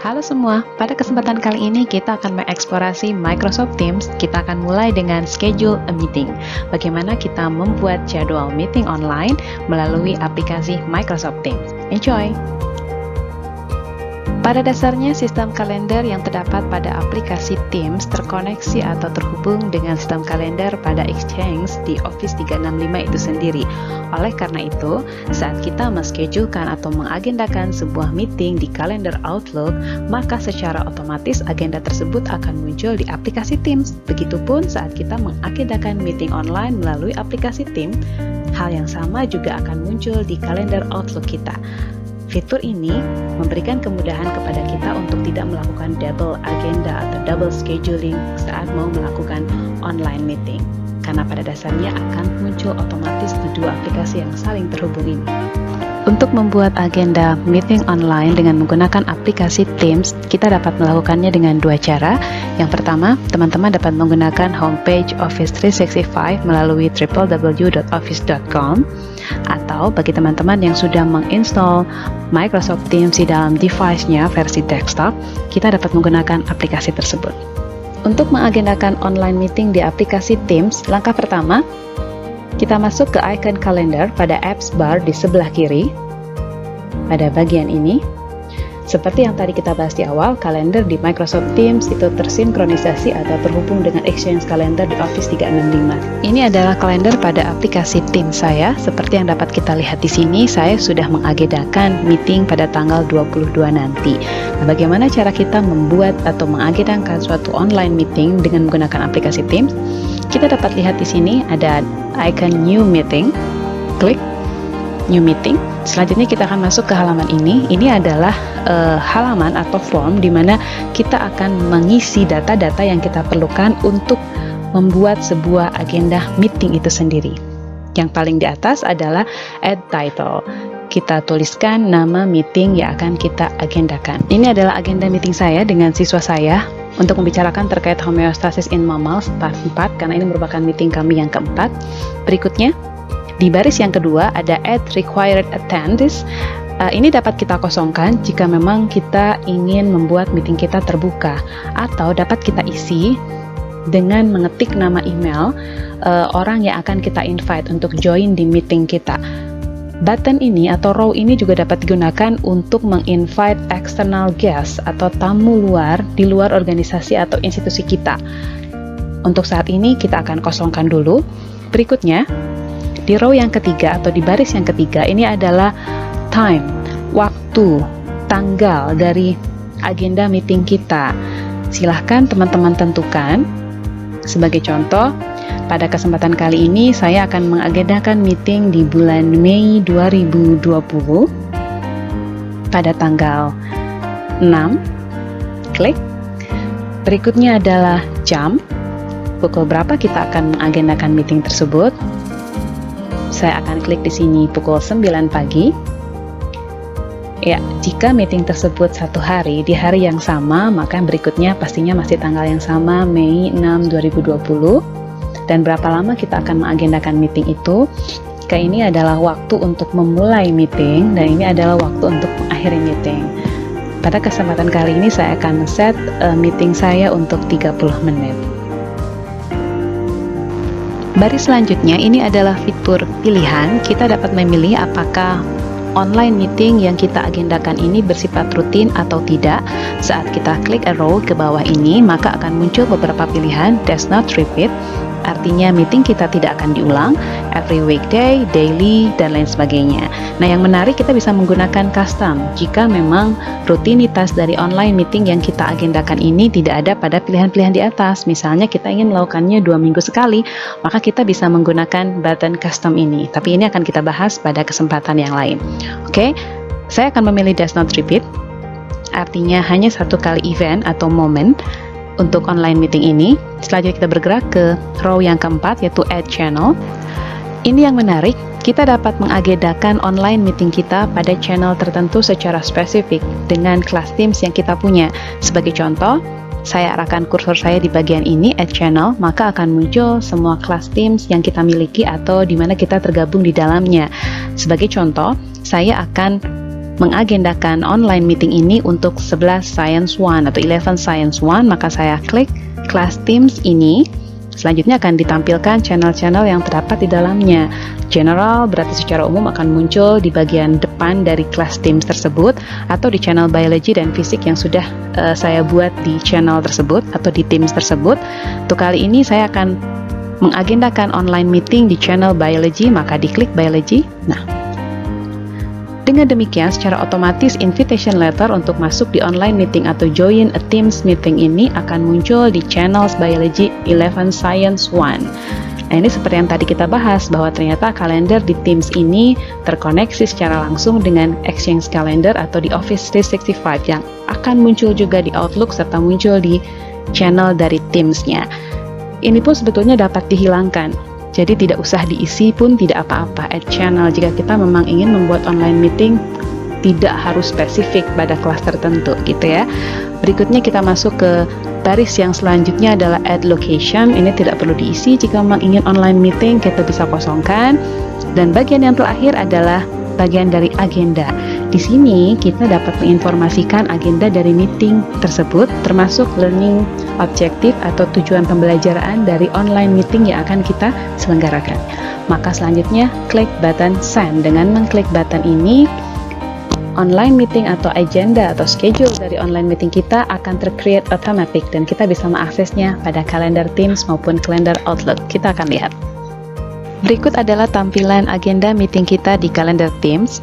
Halo semua, pada kesempatan kali ini kita akan mengeksplorasi Microsoft Teams. Kita akan mulai dengan schedule a meeting. Bagaimana kita membuat jadwal meeting online melalui aplikasi Microsoft Teams. Enjoy! Pada dasarnya, sistem kalender yang terdapat pada aplikasi Teams terkoneksi atau terhubung dengan sistem kalender pada Exchange di Office 365 itu sendiri. Oleh karena itu, saat kita menschedulekan atau mengagendakan sebuah meeting di kalender Outlook, maka secara otomatis agenda tersebut akan muncul di aplikasi Teams. Begitupun saat kita mengagendakan meeting online melalui aplikasi Teams, hal yang sama juga akan muncul di kalender Outlook kita. Fitur ini memberikan kemudahan kepada kita untuk tidak melakukan double agenda atau double scheduling saat mau melakukan online meeting, karena pada dasarnya akan muncul otomatis di dua aplikasi yang saling terhubung ini. Untuk membuat agenda meeting online dengan menggunakan aplikasi Teams, kita dapat melakukannya dengan dua cara. Yang pertama, teman-teman dapat menggunakan homepage Office 365 melalui www.office.com, atau bagi teman-teman yang sudah menginstall Microsoft Teams di dalam device-nya versi desktop, kita dapat menggunakan aplikasi tersebut. Untuk mengagendakan online meeting di aplikasi Teams, langkah pertama, kita masuk ke icon kalender pada apps bar di sebelah kiri. Pada bagian ini, seperti yang tadi kita bahas di awal, kalender di Microsoft Teams itu tersinkronisasi atau terhubung dengan Exchange Calendar di Office 365. Ini adalah kalender pada aplikasi Teams saya. Seperti yang dapat kita lihat di sini, saya sudah mengagendakan meeting pada tanggal 22 nanti. Nah, bagaimana cara kita membuat atau mengagendakan suatu online meeting dengan menggunakan aplikasi Teams? Kita dapat lihat di sini ada icon New Meeting. Klik New Meeting. Selanjutnya kita akan masuk ke halaman ini. Ini adalah halaman atau form di mana kita akan mengisi data-data yang kita perlukan untuk membuat sebuah agenda meeting itu sendiri. Yang paling di atas adalah Add Title. Kita tuliskan nama meeting yang akan kita agendakan. Ini adalah agenda meeting saya dengan siswa saya untuk membicarakan terkait homeostasis in mammals part 4, karena ini merupakan meeting kami yang keempat. Berikutnya, di baris yang kedua ada Add Required Attendees. Ini dapat kita kosongkan jika memang kita ingin membuat meeting kita terbuka, atau dapat kita isi dengan mengetik nama email orang yang akan kita invite untuk join di meeting kita. Button ini atau row ini juga dapat digunakan untuk menginvite external guest atau tamu luar di luar organisasi atau institusi kita. Untuk saat ini kita akan kosongkan dulu. Berikutnya, di row yang ketiga atau di baris yang ketiga, ini adalah time, waktu, tanggal dari agenda meeting kita. Silahkan teman-teman tentukan. Sebagai contoh, pada kesempatan kali ini saya akan mengagendakan meeting di bulan Mei 2020 pada tanggal 6. Klik. Berikutnya adalah jam. Pukul berapa kita akan mengagendakan meeting tersebut? Saya akan klik di sini pukul 9 pagi. Ya, jika meeting tersebut satu hari di hari yang sama, maka berikutnya pastinya masih tanggal yang sama, Mei 6, 2020. Dan berapa lama kita akan mengagendakan meeting itu? Jika ini adalah waktu untuk memulai meeting, dan ini adalah waktu untuk mengakhiri meeting. Pada kesempatan kali ini saya akan set meeting saya untuk 30 menit. Baris selanjutnya ini adalah fitur pilihan. Kita dapat memilih apakah online meeting yang kita agendakan ini bersifat rutin atau tidak. Saat kita klik arrow ke bawah ini, maka akan muncul beberapa pilihan. Does not repeat, artinya meeting kita tidak akan diulang, every weekday, daily, dan lain sebagainya. Nah, yang menarik, kita bisa menggunakan custom jika memang rutinitas dari online meeting yang kita agendakan ini tidak ada pada pilihan-pilihan di atas. Misalnya kita ingin melakukannya 2 minggu sekali, maka kita bisa menggunakan button custom ini. Tapi ini akan kita bahas pada kesempatan yang lain. Oke, saya akan memilih does not repeat, artinya hanya satu kali event atau momen untuk online meeting ini. Selanjutnya kita bergerak ke row yang keempat, yaitu add channel. Ini yang menarik, kita dapat mengagendakan online meeting kita pada channel tertentu secara spesifik dengan kelas Teams yang kita punya. Sebagai contoh, saya arahkan kursor saya di bagian ini, add channel, maka akan muncul semua kelas Teams yang kita miliki atau di mana kita tergabung di dalamnya. Sebagai contoh, saya akan mengagendakan online meeting ini untuk 11 Science 1 atau 11 Science 1, maka saya klik Class Teams ini. Selanjutnya akan ditampilkan channel-channel yang terdapat di dalamnya. General berarti secara umum akan muncul di bagian depan dari Class Teams tersebut, atau di channel Biology dan Fisik yang sudah saya buat di channel tersebut atau di Teams tersebut. Untuk kali ini saya akan mengagendakan online meeting di channel Biology, maka diklik Biology. Nah, dengan demikian, secara otomatis invitation letter untuk masuk di online meeting atau join a Teams meeting ini akan muncul di channels Biology 11 Science 1. Nah, ini seperti yang tadi kita bahas, bahwa ternyata kalender di Teams ini terkoneksi secara langsung dengan Exchange Calendar atau di Office 365 yang akan muncul juga di Outlook serta muncul di channel dari Teams-nya. Ini pun sebetulnya dapat dihilangkan. Jadi tidak usah diisi pun tidak apa-apa, add channel jika kita memang ingin membuat online meeting tidak harus spesifik pada kelas tertentu gitu ya. Berikutnya kita masuk ke baris yang selanjutnya adalah add location. Ini tidak perlu diisi, jika memang ingin online meeting kita bisa kosongkan. Dan bagian yang terakhir adalah bagian dari agenda. Di sini kita dapat menginformasikan agenda dari meeting tersebut, termasuk learning objective atau tujuan pembelajaran dari online meeting yang akan kita selenggarakan. Maka selanjutnya klik button send. Dengan mengklik button ini, online meeting atau agenda atau schedule dari online meeting kita akan tercreate automatic dan kita bisa mengaksesnya pada kalender Teams maupun kalender Outlook. Kita akan lihat. Berikut adalah tampilan agenda meeting kita di kalender Teams.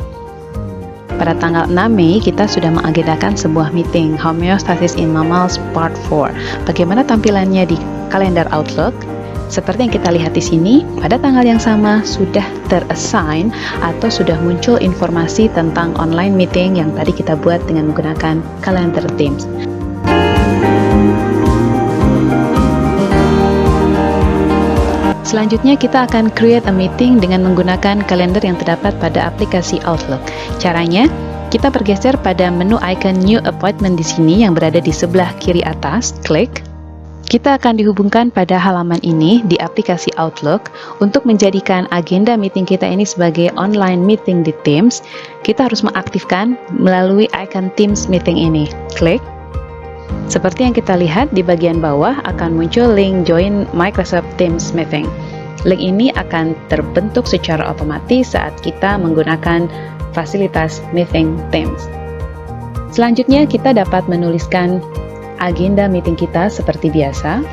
Pada tanggal 6 Mei, kita sudah mengagendakan sebuah meeting, Homeostasis in Mammals Part 4. Bagaimana tampilannya di kalender Outlook? Seperti yang kita lihat di sini, pada tanggal yang sama sudah terassign atau sudah muncul informasi tentang online meeting yang tadi kita buat dengan menggunakan kalender Teams. Selanjutnya kita akan create a meeting dengan menggunakan kalender yang terdapat pada aplikasi Outlook. Caranya, kita bergeser pada menu icon New Appointment di sini yang berada di sebelah kiri atas, klik. Kita akan dihubungkan pada halaman ini di aplikasi Outlook. Untuk menjadikan agenda meeting kita ini sebagai online meeting di Teams, kita harus mengaktifkan melalui icon Teams meeting ini. Klik. Seperti yang kita lihat di bagian bawah akan muncul link Join Microsoft Teams Meeting. Link ini akan terbentuk secara otomatis saat kita menggunakan fasilitas Meeting Teams. Selanjutnya kita dapat menuliskan agenda meeting kita seperti biasa.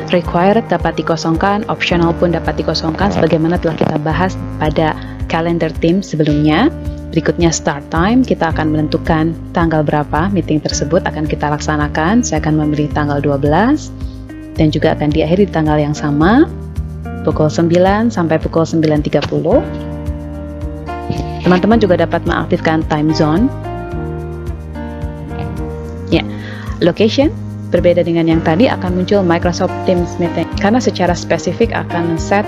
Required dapat dikosongkan, optional pun dapat dikosongkan sebagaimana telah kita bahas pada kalender Teams sebelumnya. Berikutnya start time, kita akan menentukan tanggal berapa meeting tersebut akan kita laksanakan. Saya akan memilih tanggal 12 dan juga akan diakhiri di tanggal yang sama, pukul 9 sampai pukul 9.30. Teman-teman juga dapat mengaktifkan time zone. Ya, location berbeda dengan yang tadi, akan muncul Microsoft Teams Meeting karena secara spesifik akan set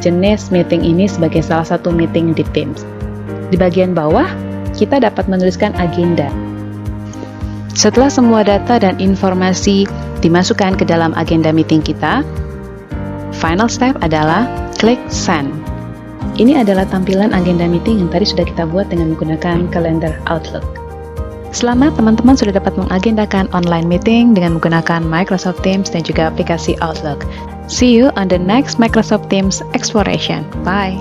jenis meeting ini sebagai salah satu meeting di Teams. Di bagian bawah, kita dapat menuliskan agenda. Setelah semua data dan informasi dimasukkan ke dalam agenda meeting kita, final step adalah klik Send. Ini adalah tampilan agenda meeting yang tadi sudah kita buat dengan menggunakan kalender Outlook. Selamat, teman-teman sudah dapat mengagendakan online meeting dengan menggunakan Microsoft Teams dan juga aplikasi Outlook. See you on the next Microsoft Teams exploration. Bye!